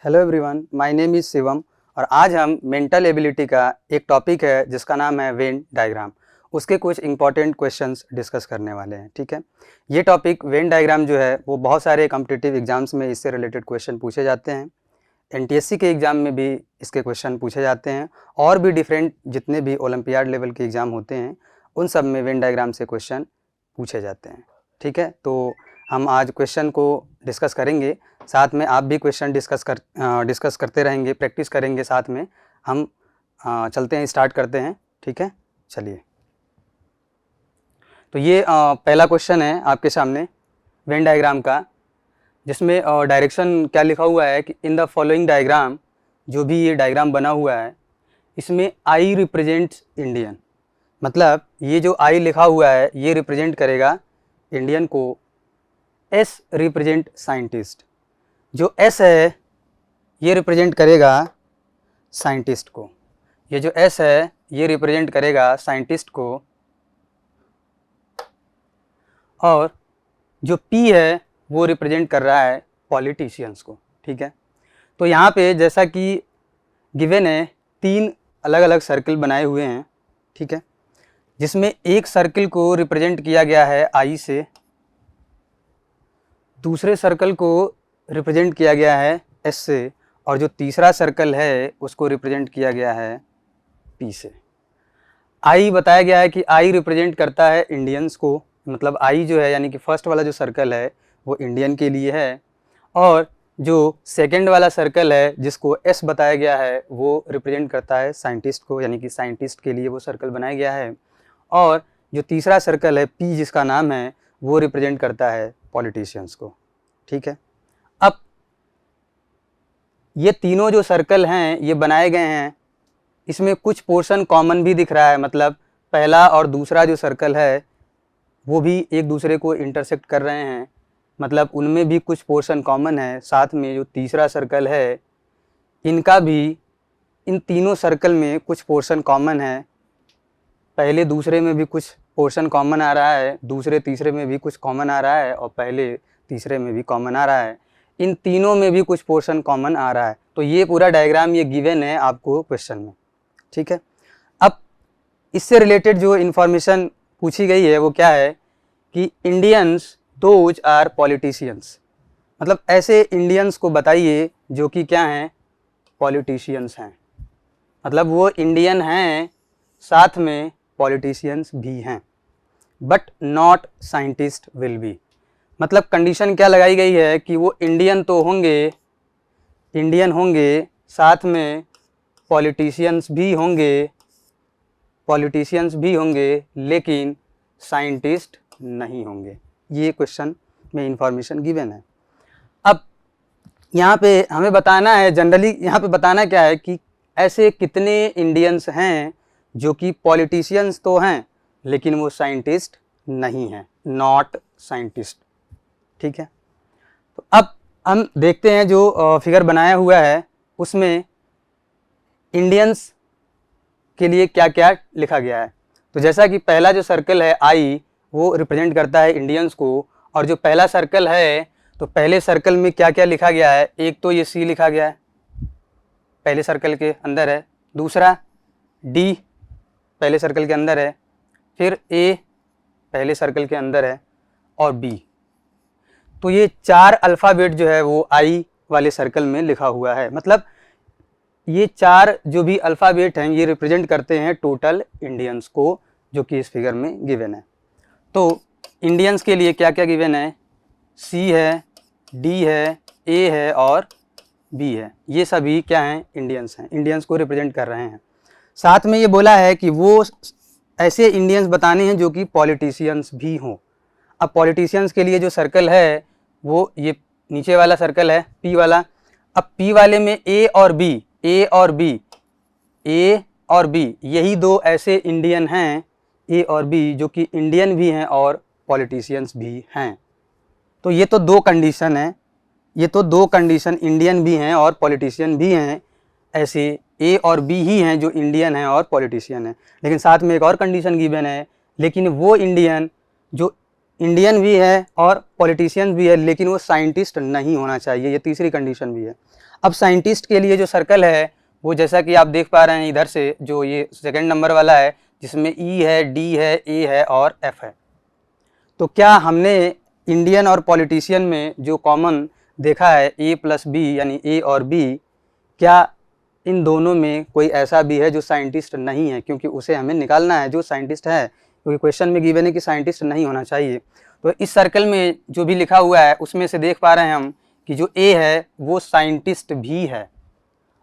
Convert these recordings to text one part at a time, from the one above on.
Hello everyone, my name is Shivam और आज हम मेंटल एबिलिटी का एक टॉपिक है जिसका नाम है वेन डायग्राम। उसके कुछ इंपॉर्टेंट क्वेश्चंस डिस्कस करने वाले हैं। ठीक है, ये टॉपिक वेन डायग्राम जो है वो बहुत सारे कॉम्पिटिटिव एग्जाम्स में इससे रिलेटेड क्वेश्चन पूछे जाते हैं। एनटीएससी के एग्ज़ाम में भी इसके क्वेश्चन पूछे जाते हैं और भी डिफरेंट जितने भी ओलंपियाड लेवल के एग्ज़ाम होते हैं उन सब में वेन डायग्राम से क्वेश्चन पूछे जाते हैं। ठीक है, तो हम आज क्वेश्चन को डिस्कस करेंगे, साथ में आप भी क्वेश्चन डिस्कस करते रहेंगे, प्रैक्टिस करेंगे साथ में। हम चलते हैं, स्टार्ट करते हैं। ठीक है, चलिए। तो ये पहला क्वेश्चन है आपके सामने वेन डायग्राम का, जिसमें डायरेक्शन क्या लिखा हुआ है कि इन द फॉलोइंग डायग्राम, जो भी ये डायग्राम बना हुआ है इसमें आई रिप्रेजेंट्स इंडियन। मतलब ये जो आई लिखा हुआ है ये रिप्रेजेंट करेगा इंडियन को, एस रिप्रेजेंट साइंटिस्ट। जो एस है ये रिप्रेजेंट करेगा साइंटिस्ट को, ये जो एस है ये रिप्रेजेंट करेगा साइंटिस्ट को, और जो पी है वो रिप्रेजेंट कर रहा है पॉलिटिशियंस को। ठीक है, तो यहाँ पे जैसा कि गिवन है 3 अलग अलग सर्कल बनाए हुए हैं। ठीक है, जिसमें एक सर्कल को रिप्रेजेंट किया गया है आई से, दूसरे सर्कल को रिप्रेजेंट किया गया है एस से, और जो तीसरा सर्कल है उसको रिप्रेजेंट किया गया है पी से। आई बताया गया है कि आई रिप्रेजेंट करता है इंडियंस को, मतलब आई जो है यानी कि फर्स्ट वाला जो सर्कल है वो इंडियन के लिए है, और जो सेकंड वाला सर्कल है जिसको एस बताया गया है वो रिप्रेजेंट करता है साइंटिस्ट को, यानी कि साइंटिस्ट के लिए वो सर्कल बनाया गया है, और जो तीसरा सर्कल है पी जिसका नाम है वो रिप्रेजेंट करता है पॉलिटिशियंस को। ठीक है, अब ये तीनों जो सर्कल हैं ये बनाए गए हैं, इसमें कुछ पोर्शन कॉमन भी दिख रहा है, मतलब पहला और दूसरा जो सर्कल है वो भी एक दूसरे को इंटरसेक्ट कर रहे हैं, मतलब उनमें भी कुछ पोर्शन कॉमन है। साथ में जो तीसरा सर्कल है इनका भी, इन तीनों सर्कल में कुछ पोर्शन कॉमन है, पहले दूसरे में भी कुछ पोर्शन कॉमन आ रहा है, दूसरे तीसरे में भी कुछ कॉमन आ रहा है, और पहले तीसरे में भी कॉमन आ रहा है, इन तीनों में भी कुछ पोर्शन कॉमन आ रहा है। तो ये पूरा डायग्राम ये गिवन है आपको क्वेश्चन में। ठीक है, अब इससे रिलेटेड जो इन्फॉर्मेशन पूछी गई है वो क्या है कि इंडियंस दोज आर पॉलिटिशियंस, मतलब ऐसे इंडियंस को बताइए जो कि क्या हैं, पॉलिटिशियंस हैं। मतलब वो इंडियन हैं साथ में पॉलिटिशियंस भी हैं, but not scientist will be. मतलब कंडीशन क्या लगाई गई है कि वो इंडियन तो होंगे, इंडियन होंगे, साथ में पॉलिटिशियंस भी होंगे, पॉलिटिशियंस भी होंगे, लेकिन साइंटिस्ट नहीं होंगे। ये क्वेश्चन में इंफॉर्मेशन गिवन है। अब यहाँ पे हमें बताना है, जनरली यहाँ पे बताना क्या है कि ऐसे कितने इंडियंस हैं जो कि पॉलिटिशियंस तो हैं लेकिन वो साइंटिस्ट नहीं हैं, नॉट साइंटिस्ट। ठीक है, तो अब हम देखते हैं जो फिगर बनाया हुआ है उसमें इंडियंस के लिए क्या क्या लिखा गया है। तो जैसा कि पहला जो सर्कल है आई वो रिप्रेजेंट करता है इंडियंस को, और जो पहला सर्कल है तो पहले सर्कल में क्या क्या लिखा गया है, एक तो ये सी लिखा गया है पहले सर्कल के अंदर है, दूसरा डी पहले सर्कल के अंदर है, फिर ए पहले सर्कल के अंदर है, और बी। तो ये 4 अल्फ़ाबेट जो है वो आई वाले सर्कल में लिखा हुआ है। मतलब ये 4 जो भी अल्फ़ाबेट हैं ये रिप्रेजेंट करते हैं टोटल इंडियंस को, जो कि इस फिगर में गिवन है। तो इंडियंस के लिए क्या क्या गिवन है, सी है, डी है, ए है और बी है। ये सभी क्या हैं, इंडियंस हैं, इंडियंस को रिप्रेजेंट कर रहे हैं। साथ में ये बोला है कि वो ऐसे इंडियंस बताने हैं जो कि पॉलिटिशियंस भी हों। अब पॉलिटिशियंस के लिए जो सर्कल है वो ये नीचे वाला सर्कल है पी वाला। अब पी वाले में ए और बी, ए और बी, ए और बी, यही 2 ऐसे इंडियन हैं, ए और बी, जो कि इंडियन भी हैं और पॉलिटिशियंस भी हैं। तो ये तो 2 कंडीशन है, ये तो 2 कंडीशन, इंडियन भी हैं और पॉलिटिशियन भी हैं, ऐसे ए और बी ही हैं जो इंडियन हैं और पॉलिटिशियन हैं। लेकिन साथ में एक और कंडीशन गिवन है, लेकिन वो इंडियन जो इंडियन भी है और पॉलिटिशियन भी है लेकिन वो साइंटिस्ट नहीं होना चाहिए, ये तीसरी कंडीशन भी है। अब साइंटिस्ट के लिए जो सर्कल है वो जैसा कि आप देख पा रहे हैं इधर से, जो ये सेकंड नंबर वाला है जिसमें ई है, डी है, ए है और एफ है। तो क्या हमने इंडियन और पॉलिटिशियन में जो कॉमन देखा है ए प्लस बी यानी ए और बी, क्या इन दोनों में कोई ऐसा भी है जो साइंटिस्ट नहीं है? क्योंकि उसे हमें निकालना है जो साइंटिस्ट है, क्योंकि क्वेश्चन में गिवन है कि साइंटिस्ट नहीं होना चाहिए। तो इस सर्कल में जो भी लिखा हुआ है उसमें से देख पा रहे हैं हम कि जो ए है वो साइंटिस्ट भी है,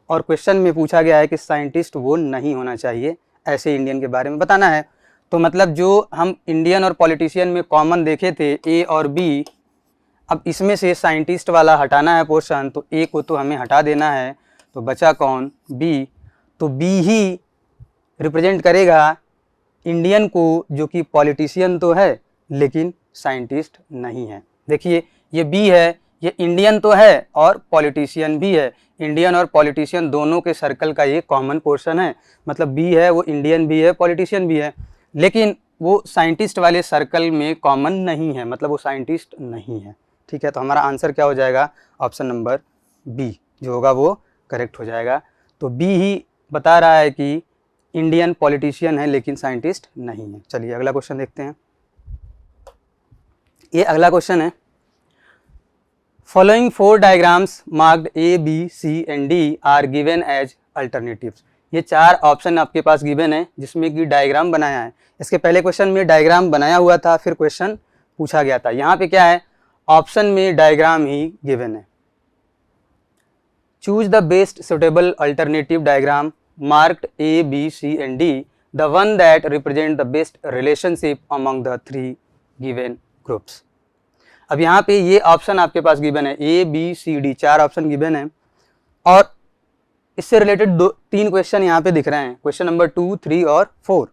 और क्वेश्चन में पूछा गया है कि साइंटिस्ट वो नहीं होना चाहिए, ऐसे इंडियन के बारे में बताना है। तो मतलब जो हम इंडियन और पॉलिटिशियन में कॉमन देखे थे ए और बी, अब इसमें से साइंटिस्ट वाला हटाना है पोर्शन, तो ए को तो हमें हटा देना है, तो बचा कौन? बी। तो बी ही रिप्रेजेंट करेगा इंडियन को, जो कि पॉलिटिशियन तो है लेकिन साइंटिस्ट नहीं है। देखिए ये बी है, ये इंडियन तो है और पॉलिटिशियन भी है, इंडियन और पॉलिटिशियन दोनों के सर्कल का ये कॉमन पोर्शन है। मतलब बी है वो इंडियन भी है, पॉलिटिशियन भी है, लेकिन वो साइंटिस्ट वाले सर्कल में कॉमन नहीं है, मतलब वो साइंटिस्ट नहीं है। ठीक है, तो हमारा आंसर क्या हो जाएगा? ऑप्शन नंबर बी जो होगा वो करेक्ट हो जाएगा। तो बी ही बता रहा है कि इंडियन पॉलिटिशियन है लेकिन साइंटिस्ट नहीं है। चलिए अगला क्वेश्चन देखते हैं। ये अगला क्वेश्चन है, following 4 diagrams marked A B C and D are given as alternatives. ये 4 ऑप्शन आपके पास गिवन है जिसमें कि डायग्राम बनाया है। इसके पहले क्वेश्चन में डायग्राम बनाया हुआ था, फिर क्वेश्चन पूछा गया था। यहाँ पे क्या है? ऑप्शन में डायग्राम ही गिवन है। Choose the best suitable alternative diagram marked A B C and D, the one that represent the best relationship among the 3 given groups. अब यहाँ पे ये ऑप्शन आपके पास गिवन है, A B C D 4 option given है, और इससे रिलेटेड 3 क्वेश्चन यहाँ पे दिख रहे हैं, क्वेश्चन नंबर 2, 3 और 4।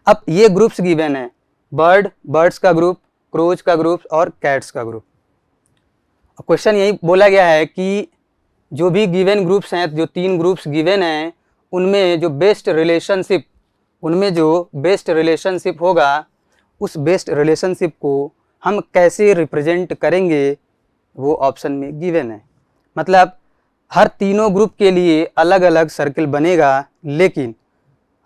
अब ये ग्रुप्स गिवन है, बर्ड्स का ग्रुप, क्रोज का ग्रुप और कैट्स का ग्रुप। क्वेश्चन यही बोला गया है कि जो भी गिवन ग्रुप्स हैं, जो 3 ग्रुप्स गिवन हैं, उनमें जो बेस्ट रिलेशनशिप होगा, उस बेस्ट रिलेशनशिप को हम कैसे रिप्रेजेंट करेंगे, वो ऑप्शन में गिवन है। मतलब हर तीनों ग्रुप के लिए अलग अलग सर्कल बनेगा, लेकिन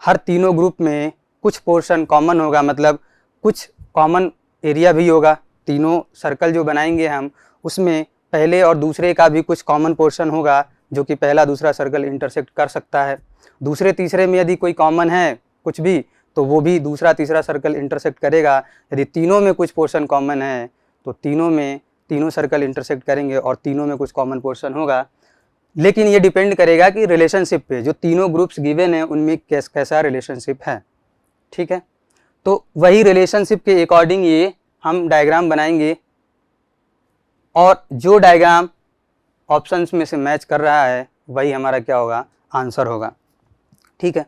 हर तीनों ग्रुप में कुछ पोर्शन कॉमन होगा, मतलब कुछ कॉमन एरिया भी होगा। तीनों सर्कल जो बनाएंगे हम, उसमें पहले और दूसरे का भी कुछ कॉमन पोर्शन होगा, जो कि पहला दूसरा सर्कल इंटरसेक्ट कर सकता है। दूसरे तीसरे में यदि कोई कॉमन है कुछ भी, तो वो भी दूसरा तीसरा सर्कल इंटरसेक्ट करेगा। यदि तीनों में कुछ पोर्शन कॉमन है तो तीनों सर्कल इंटरसेक्ट करेंगे और तीनों में कुछ कॉमन पोर्शन होगा। लेकिन ये डिपेंड करेगा कि रिलेशनशिप पे, जो तीनों ग्रुप्स गिवन है उनमें कैसा रिलेशनशिप है। ठीक है, तो वही रिलेशनशिप के अकॉर्डिंग ये हम डायग्राम बनाएंगे, और जो डायग्राम ऑप्शंस में से मैच कर रहा है वही हमारा क्या होगा? आंसर होगा। ठीक है,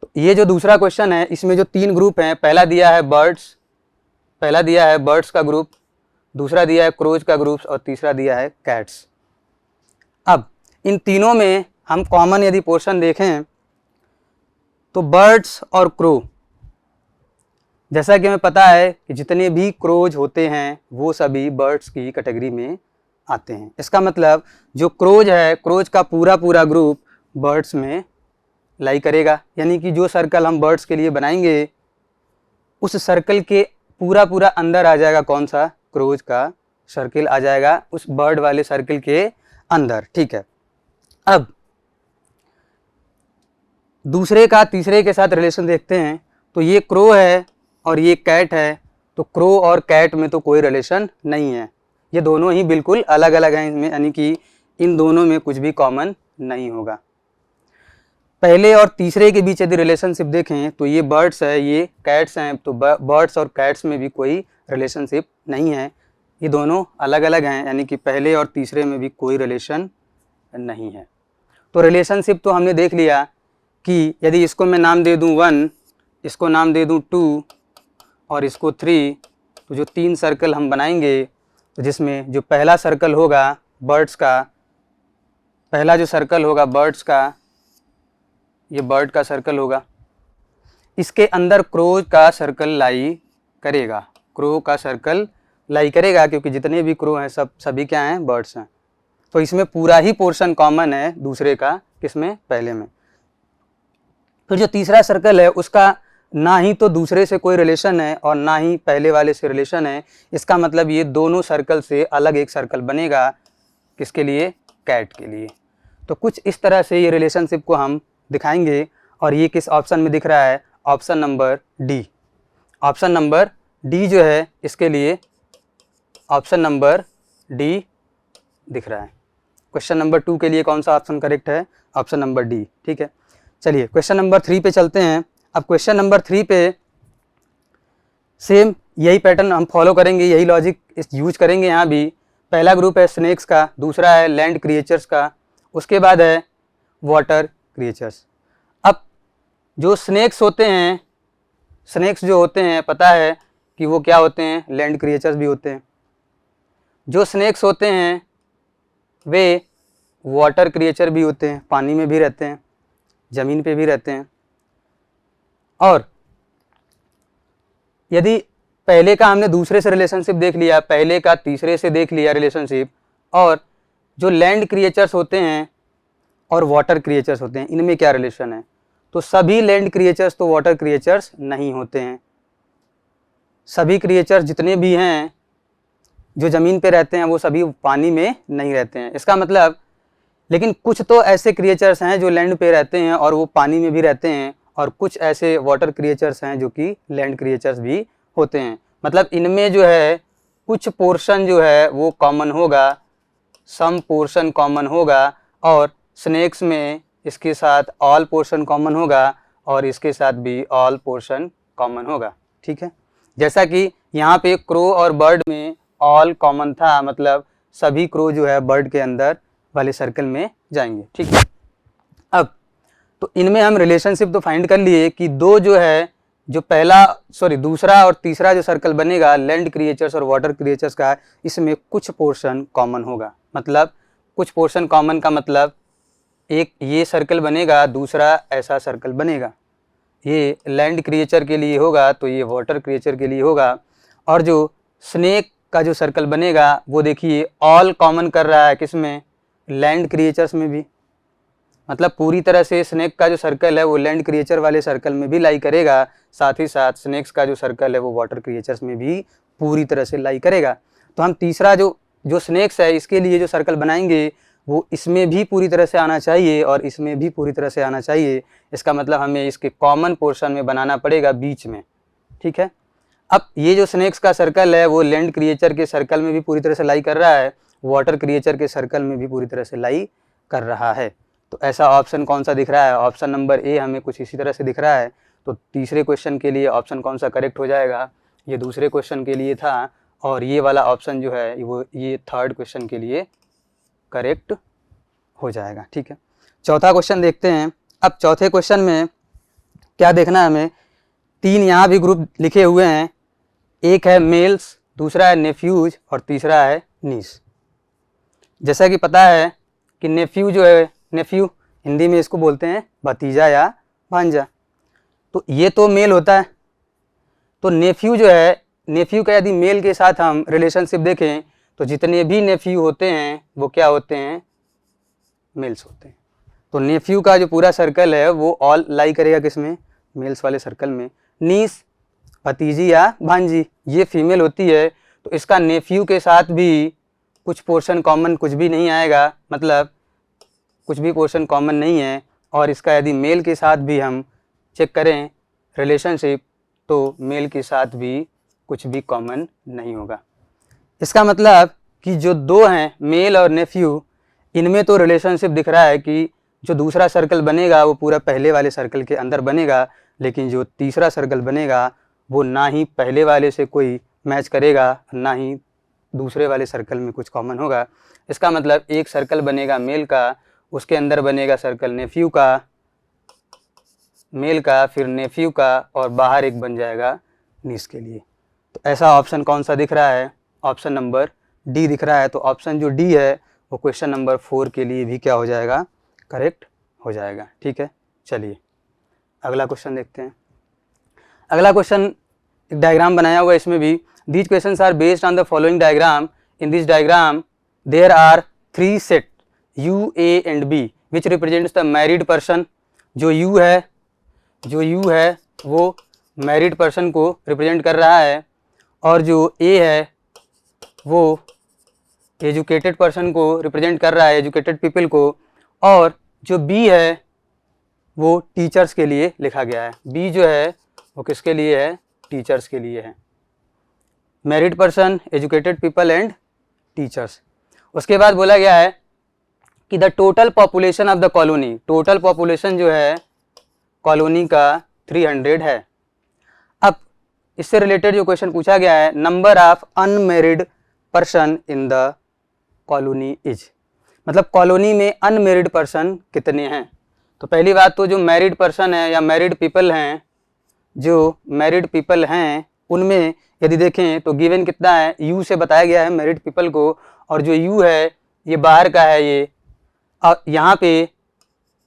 तो ये जो दूसरा क्वेश्चन है, इसमें जो 3 ग्रुप हैं, पहला दिया है बर्ड्स का ग्रुप, दूसरा दिया है क्रोज का ग्रुप और तीसरा दिया है कैट्स। अब इन तीनों में हम कॉमन यदि पोर्शन देखें तो बर्ड्स और क्रो, जैसा कि हमें पता है कि जितने भी क्रोज होते हैं वो सभी बर्ड्स की कैटेगरी में आते हैं। इसका मतलब जो क्रोज है, क्रोज का पूरा ग्रुप बर्ड्स में लाई करेगा, यानी कि जो सर्कल हम बर्ड्स के लिए बनाएंगे उस सर्कल के पूरा अंदर आ जाएगा कौन सा? क्रोज का सर्कल आ जाएगा उस बर्ड वाले सर्कल के अंदर। ठीक है, अब दूसरे का तीसरे के साथ रिलेशन देखते हैं। तो ये क्रो है और ये कैट है, तो क्रो और कैट में तो कोई रिलेशन नहीं है, ये दोनों ही बिल्कुल अलग अलग हैं इसमें, यानी कि इन दोनों में कुछ भी कॉमन नहीं होगा। पहले और तीसरे के बीच यदि रिलेशनशिप देखें तो ये बर्ड्स है, ये कैट्स हैं, तो बर्ड्स और कैट्स में भी कोई रिलेशनशिप नहीं है, ये दोनों अलग अलग हैं, यानी कि पहले और तीसरे में भी कोई रिलेशन नहीं है। तो रिलेशनशिप तो हमने देख लिया कि यदि इसको मैं नाम दे दूं 1, इसको नाम दे दूं 2 और इसको 3, तो जो 3 सर्कल हम बनाएंगे, तो जिसमें जो पहला सर्कल होगा बर्ड्स का, पहला जो सर्कल होगा बर्ड्स का, ये बर्ड का सर्कल होगा, इसके अंदर क्रो का सर्कल लाई करेगा, क्रो का सर्कल लाई करेगा, क्योंकि जितने भी क्रो हैं सभी क्या हैं? बर्ड्स हैं। तो इसमें पूरा ही पोर्शन कॉमन है दूसरे का, किसमें, पहले में। फिर जो तीसरा सर्कल है उसका ना ही तो दूसरे से कोई रिलेशन है और ना ही पहले वाले से रिलेशन है। इसका मतलब ये दोनों सर्कल से अलग एक सर्कल बनेगा, किसके लिए, कैट के लिए। तो कुछ इस तरह से ये रिलेशनशिप को हम दिखाएंगे और ये किस ऑप्शन में दिख रहा है, option number D. Option number D जो है इसके लिए ऑप्शन नंबर डी दिख रहा है। क्वेश्चन नंबर 2 के लिए कौन सा ऑप्शन करेक्ट है, ऑप्शन नंबर डी। ठीक है, चलिए क्वेश्चन नंबर 3 पे चलते हैं। अब क्वेश्चन नंबर 3 पे सेम यही पैटर्न हम फॉलो करेंगे, यही लॉजिक यूज करेंगे यहाँ भी। पहला ग्रुप है स्नेक्स का, दूसरा है लैंड क्रिएचर्स का, उसके बाद है वाटर क्रिएचर्स। अब जो स्नेक्स होते हैं, स्नेक्स जो होते हैं पता है कि वो क्या होते हैं, लैंड क्रिएचर्स भी होते हैं। जो स्नेक्स होते हैं वे वाटर क्रिएचर भी होते हैं, पानी में भी रहते हैं, ज़मीन पे भी रहते हैं। और यदि पहले का हमने दूसरे से रिलेशनशिप देख लिया, पहले का तीसरे से देख लिया रिलेशनशिप, और जो लैंड क्रिएचर्स होते हैं और वाटर क्रिएचर्स होते हैं इनमें क्या रिलेशन है, तो सभी लैंड क्रिएचर्स तो वाटर क्रिएचर्स नहीं होते हैं। सभी क्रिएचर्स जितने भी हैं जो ज़मीन पे रहते हैं वो सभी पानी में नहीं रहते हैं। इसका मतलब, लेकिन कुछ तो ऐसे क्रिएचर्स हैं जो लैंड पे रहते हैं और वो पानी में भी रहते हैं, और कुछ ऐसे वाटर क्रिएचर्स हैं जो कि लैंड क्रिएचर्स भी होते हैं। मतलब इनमें जो है कुछ पोर्शन जो है वो कॉमन होगा, सम पोर्शन कॉमन होगा, और स्नेक्स में इसके साथ ऑल पोर्शन कॉमन होगा और इसके साथ भी ऑल पोर्शन कॉमन होगा। ठीक है, जैसा कि यहाँ पे क्रो और बर्ड में ऑल कॉमन था, मतलब सभी क्रो जो है बर्ड के अंदर वाले सर्कल में जाएंगे। ठीक है, अब तो इनमें हम रिलेशनशिप तो फाइंड कर लिए कि दो जो है, जो दूसरा और तीसरा जो सर्कल बनेगा लैंड क्रिएचर्स और वाटर क्रिएचर्स का, इसमें कुछ पोर्शन कॉमन होगा। मतलब कुछ पोर्शन कॉमन का मतलब एक ये सर्कल बनेगा, दूसरा ऐसा सर्कल बनेगा, ये लैंड क्रिएचर के लिए होगा तो ये वाटर क्रिएचर के लिए होगा। और जो स्नेक का जो सर्कल बनेगा वो देखिए ऑल कॉमन कर रहा है, किसमें, लैंड क्रिएचर्स में भी। मतलब पूरी तरह से स्नेक का जो सर्कल है वो लैंड क्रिएचर वाले सर्कल में भी लाई करेगा, साथ ही साथ स्नेक्स का जो सर्कल है वो वाटर क्रिएचर्स में भी पूरी तरह से लाई करेगा। तो हम तीसरा जो स्नेक्स है इसके लिए जो सर्कल बनाएंगे वो इसमें भी पूरी तरह से आना चाहिए और इसमें भी पूरी तरह से आना चाहिए। इसका मतलब हमें इसके कॉमन पोर्शन में बनाना पड़ेगा बीच में। ठीक है, अब ये जो स्नेक्स का सर्कल है वो लैंड क्रिएचर के सर्कल में भी पूरी तरह से लाई कर रहा है, वाटर क्रिएचर के सर्कल में भी पूरी तरह से लाई कर रहा है। तो ऐसा ऑप्शन कौन सा दिख रहा है, ऑप्शन नंबर ए हमें कुछ इसी तरह से दिख रहा है। तो तीसरे क्वेश्चन के लिए ऑप्शन कौन सा करेक्ट हो जाएगा, ये दूसरे क्वेश्चन के लिए था, और ये वाला ऑप्शन जो है वो ये थर्ड क्वेश्चन के लिए करेक्ट हो जाएगा। ठीक है, चौथा क्वेश्चन देखते हैं। अब चौथे क्वेश्चन में क्या देखना है हमें, 3 यहाँ भी ग्रुप लिखे हुए हैं, एक है मेल्स, दूसरा है नेफ्यूज और तीसरा है नीस। जैसा कि पता है कि नेफ्यू जो है, नेफ्यू हिंदी में इसको बोलते हैं भतीजा या भांजा, तो ये तो मेल होता है। तो नेफ्यू जो है, नेफ्यू का यदि मेल के साथ हम रिलेशनशिप देखें तो जितने भी नेफ्यू होते हैं वो क्या होते हैं, मेल्स होते हैं। तो नेफ्यू का जो पूरा सर्कल है वो ऑल लाई करेगा किसमें, मेल्स वाले सर्कल में। नीस भतीजी या भांजी ये फीमेल होती है, तो इसका नेफ्यू के साथ भी कुछ पोर्शन कॉमन कुछ भी नहीं आएगा, मतलब कुछ भी पोर्शन कॉमन नहीं है। और इसका यदि मेल के साथ भी हम चेक करें रिलेशनशिप तो मेल के साथ भी कुछ भी कॉमन नहीं होगा। इसका मतलब कि जो दो हैं मेल और नेफ्यू, इनमें तो रिलेशनशिप दिख रहा है कि जो दूसरा सर्कल बनेगा वो पूरा पहले वाले सर्कल के अंदर बनेगा, लेकिन जो तीसरा सर्कल बनेगा वो ना ही पहले वाले से कोई मैच करेगा ना ही दूसरे वाले सर्कल में कुछ कॉमन होगा। इसका मतलब एक सर्कल बनेगा मेल का, उसके अंदर बनेगा सर्कल नेफ्यू का, मेल का, फिर नेफ्यू का, और बाहर एक बन जाएगा नीस के लिए। तो ऐसा ऑप्शन कौन सा दिख रहा है, ऑप्शन नंबर डी दिख रहा है। तो ऑप्शन जो डी है वो क्वेश्चन नंबर 4 के लिए भी क्या हो जाएगा, करेक्ट हो जाएगा। ठीक है, चलिए अगला क्वेश्चन देखते हैं। अगला क्वेश्चन एक डायग्राम बनाया हुआ है, इसमें भी these questions are based on the following diagram. In this diagram there are 3 set U, A and B which represents the married person. जो U है वो मैरिड पर्सन को रिप्रेजेंट कर रहा है और जो A है वो एजुकेटेड पर्सन को रिप्रेजेंट कर रहा है, एजुकेटेड पीपल को, और जो B है वो टीचर्स के लिए लिखा गया है। B जो है वो किसके लिए है? टीचर्स के लिए है। Married person, educated people and teachers. उसके बाद बोला गया है कि the total population of the colony, total population जो है कॉलोनी का 300 है। अब इससे रिलेटेड जो क्वेश्चन पूछा गया है, number of unmarried person in the colony is, मतलब कॉलोनी में अनमेरिड पर्सन कितने हैं। तो पहली बात तो जो मैरिड पर्सन है या मैरिड पीपल हैं, जो मैरिड पीपल हैं उनमें यदि देखें तो गिवन कितना है, यू से बताया गया है मैरिड पीपल को, और जो यू है ये बाहर का है ये, और यहाँ पे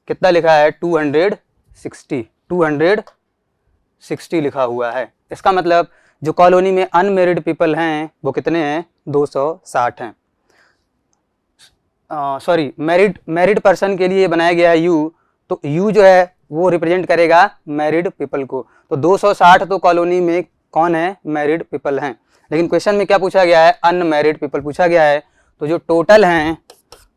कितना लिखा है 260 लिखा हुआ है। इसका मतलब जो कॉलोनी में अनमेरिड पीपल हैं वो कितने हैं? 260 हैं। सॉरी, मैरिड पर्सन के लिए बनाया गया है यू, तो यू जो है वो रिप्रेजेंट करेगा मैरिड पीपल को। तो 260 तो कॉलोनी में कौन है? मैरिड पीपल हैं। लेकिन क्वेश्चन में क्या पूछा गया है? अनमैरिड पीपल पूछा गया है। तो जो टोटल हैं,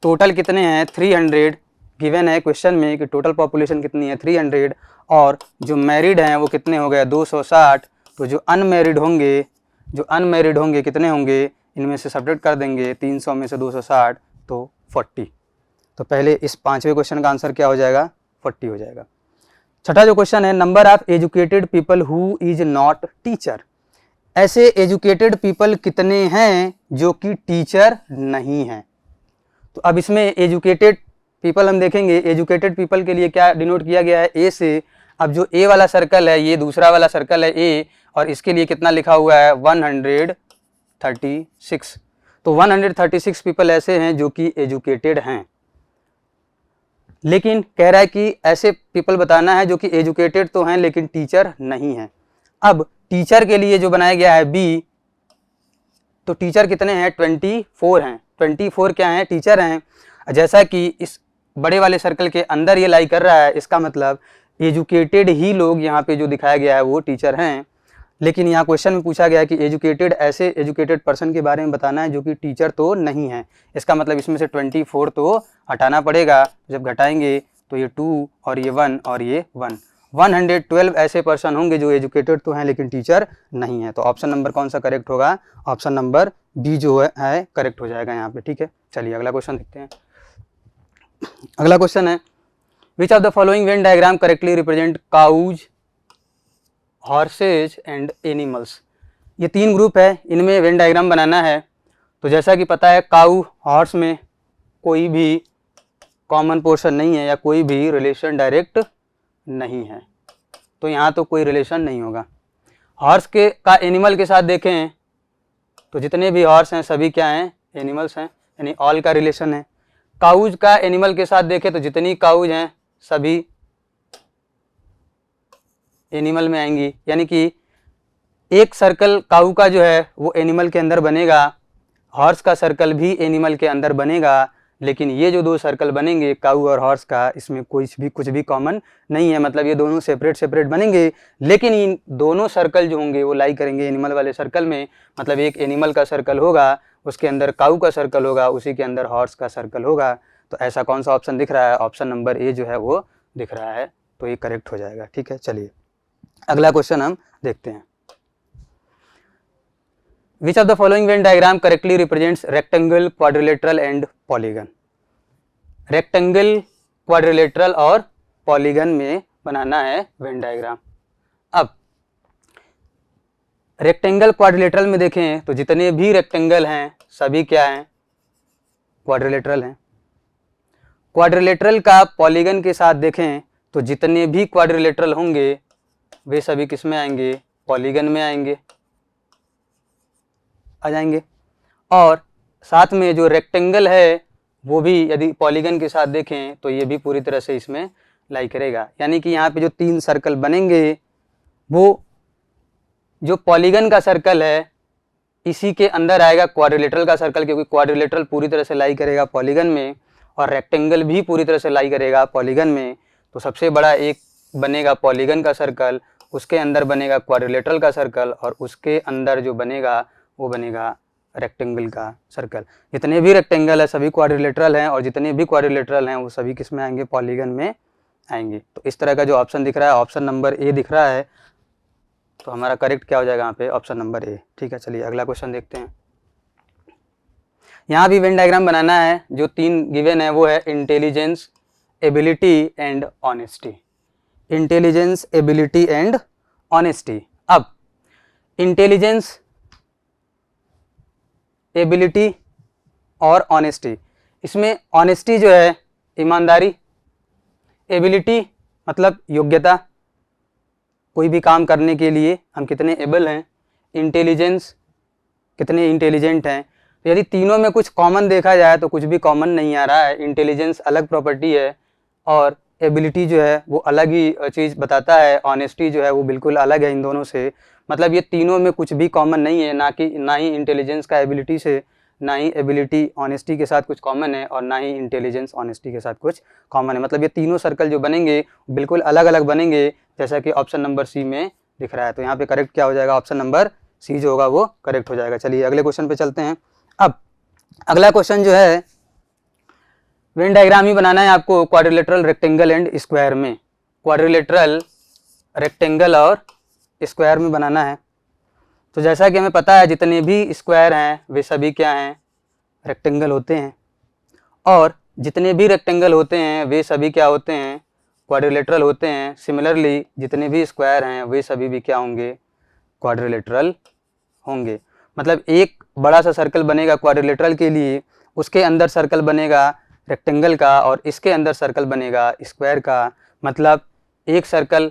टोटल कितने हैं? 300 गिवन है क्वेश्चन में कि टोटल पॉपुलेशन कितनी है 300, और जो मैरिड हैं वो कितने हो गए 260। तो जो अनमैरिड होंगे कितने होंगे? इनमें से सब्ट्रैक्ट कर देंगे 300 में से 260 तो 40। तो पहले इस 5वें क्वेश्चन का आंसर क्या हो जाएगा? 40 हो जाएगा। छठा जो क्वेश्चन है, number of educated people who is not teacher, ऐसे एजुकेटेड पीपल कितने हैं जो कि टीचर नहीं हैं। तो अब इसमें एजुकेटेड पीपल हम देखेंगे, एजुकेटेड पीपल के लिए क्या डिनोट किया गया है? ए से। अब जो ए वाला सर्कल है ये दूसरा वाला सर्कल है ए, और इसके लिए कितना लिखा हुआ है? 136। तो 136 पीपल ऐसे हैं जो कि एजुकेटेड हैं, लेकिन कह रहा है कि ऐसे पीपल बताना है जो कि एजुकेटेड तो हैं लेकिन टीचर नहीं हैं। अब टीचर के लिए जो बनाया गया है बी, तो टीचर कितने हैं? 24 हैं। 24 क्या हैं? टीचर हैं। जैसा कि इस बड़े वाले सर्कल के अंदर ये लाई कर रहा है, इसका मतलब एजुकेटेड ही लोग यहाँ पे जो दिखाया गया है वो टीचर हैं। लेकिन यहाँ क्वेश्चन में पूछा गया है कि एजुकेटेड, ऐसे एजुकेटेड पर्सन के बारे में बताना है जो कि टीचर तो नहीं है। इसका मतलब इसमें से 24 तो हटाना पड़ेगा। जब घटाएंगे तो ये 2 और ये 1 और ये 1, 112 ऐसे पर्सन होंगे जो एजुकेटेड तो हैं लेकिन टीचर नहीं है। तो ऑप्शन नंबर कौन सा करेक्ट होगा? ऑप्शन नंबर बी जो है करेक्ट हो जाएगा यहाँ पे। ठीक है, चलिए अगला क्वेश्चन देखते हैं। अगला क्वेश्चन है, which of the following Venn diagram correctly represent cows, horses and animals. ये 3 ग्रुप है, इनमें वेन डायग्राम बनाना है। तो जैसा कि पता है काऊ, हॉर्स में कोई भी कॉमन पोर्शन नहीं है या कोई भी रिलेशन डायरेक्ट नहीं है, तो यहाँ तो कोई रिलेशन नहीं होगा। हॉर्स के का एनिमल के साथ देखें तो जितने भी हॉर्स हैं सभी क्या हैं? एनिमल्स हैं, यानी ऑल का रिलेशन है। काउज का एनिमल के साथ देखें तो जितनी काउज हैं सभी एनिमल में आएंगी, यानी कि एक सर्कल काऊ का जो है वो एनिमल के अंदर बनेगा, हॉर्स का सर्कल भी एनिमल के अंदर बनेगा। लेकिन ये जो 2 सर्कल बनेंगे काऊ और हॉर्स का, इसमें कुछ भी कॉमन नहीं है, मतलब ये दोनों सेपरेट बनेंगे। लेकिन इन दोनों सर्कल जो होंगे वो लाई करेंगे एनिमल वाले सर्कल में, मतलब एक एनिमल का सर्कल होगा, उसके अंदर काऊ का सर्कल होगा, उसी के अंदर हॉर्स का सर्कल होगा। तो ऐसा कौन सा ऑप्शन दिख रहा है? ऑप्शन नंबर ए जो है वो दिख रहा है, तो ये करेक्ट हो जाएगा। ठीक है, चलिए अगला क्वेश्चन हम देखते हैं। Which of the following Venn diagram correctly represents rectangle, quadrilateral and polygon? Rectangle, quadrilateral और पॉलीगन में बनाना है वेन डायग्राम। अब रेक्टेंगल क्वाड्रिलेटरल में देखें तो जितने भी रेक्टेंगल हैं सभी क्या हैं? क्वाड्रिलेटरल हैं। क्वाड्रिलेटरल का पॉलीगन के साथ देखें तो जितने भी क्वाड्रिलेटरल होंगे वे सभी किस में आएंगे? पॉलीगन में आएंगे, आ जाएंगे। और साथ में जो रेक्टेंगल है वो भी यदि पॉलीगन के साथ देखें तो ये भी पूरी तरह से इसमें लाई करेगा। यानी कि यहाँ पे जो 3 सर्कल बनेंगे वो जो पॉलीगन का सर्कल है इसी के अंदर आएगा क्वाड्रिलेटरल का सर्कल, क्योंकि क्वाड्रिलेटरल पूरी तरह से लाई करेगा पॉलीगन में और रेक्टेंगल भी पूरी तरह से लाई करेगा पॉलीगन में। तो सबसे बड़ा एक बनेगा पॉलीगन का सर्कल, उसके अंदर बनेगा क्वाड्रिलेटरल का सर्कल और उसके अंदर जो बनेगा वो बनेगा रेक्टेंगल का सर्कल। जितने भी रेक्टेंगल है सभी क्वाड्रिलेटरल हैं और जितने भी क्वाड्रिलेटरल हैं वो सभी किस में आएंगे, पॉलीगन में आएंगे। तो इस तरह का जो ऑप्शन दिख रहा है ऑप्शन नंबर ए दिख रहा है, तो हमारा करेक्ट क्या हो जाएगा यहाँ पे, ऑप्शन नंबर ए। ठीक है, चलिए अगला क्वेश्चन देखते हैं। यहाँ भी वेन डायग्राम बनाना है। जो 3 गिवन है वो है intelligence, ability and honesty. Intelligence, ability and honesty. अब इंटेलिजेंस, एबिलिटी और ऑनेस्टी, इसमें ऑनेस्टी जो है ईमानदारी, एबिलिटी मतलब योग्यता, कोई भी काम करने के लिए हम कितने एबल हैं, इंटेलिजेंस कितने इंटेलिजेंट हैं। तो यदि तीनों में कुछ कॉमन देखा जाए तो कुछ भी कॉमन नहीं आ रहा है। इंटेलिजेंस अलग प्रॉपर्टी है और एबिलिटी जो है वो अलग ही चीज़ बताता है, ऑनेस्टी जो है वो बिल्कुल अलग है इन दोनों से। मतलब ये तीनों में कुछ भी कॉमन नहीं है, ना ही इंटेलिजेंस का एबिलिटी से, ना ही एबिलिटी ऑनेस्टी के साथ कुछ कॉमन है और ना ही इंटेलिजेंस ऑनेस्टी के साथ कुछ कॉमन है। मतलब ये तीनों सर्कल जो बनेंगे बिल्कुल अलग अलग बनेंगे, जैसा कि ऑप्शन नंबर सी में दिख रहा है। तो यहाँ पे करेक्ट क्या हो जाएगा, ऑप्शन नंबर सी जो होगा वो करेक्ट हो जाएगा। चलिए अगले क्वेश्चन पे चलते हैं। अब अगला क्वेश्चन जो है वेन डायग्राम ही बनाना है आपको क्वाड्रिलेटरल, रेक्टेंगल एंड स्क्वायर में। क्वाड्रिलेटरल, रेक्टेंगल और स्क्वायर में बनाना है। तो जैसा कि हमें पता है जितने भी स्क्वायर हैं वे सभी क्या हैं, रेक्टेंगल होते हैं, और जितने भी रेक्टेंगल होते हैं वे सभी क्या होते हैं, क्वाड्रिलेटरल होते हैं। सिमिलरली जितने भी स्क्वायर हैं वे सभी भी क्या होंगे, क्वाड्रिलेटरल होंगे। मतलब एक बड़ा सा सर्कल बनेगा क्वाड्रिलेटरल के लिए, उसके अंदर सर्कल बनेगा रेक्टेंगल का और इसके अंदर सर्कल बनेगा स्क्वायर का। मतलब एक सर्कल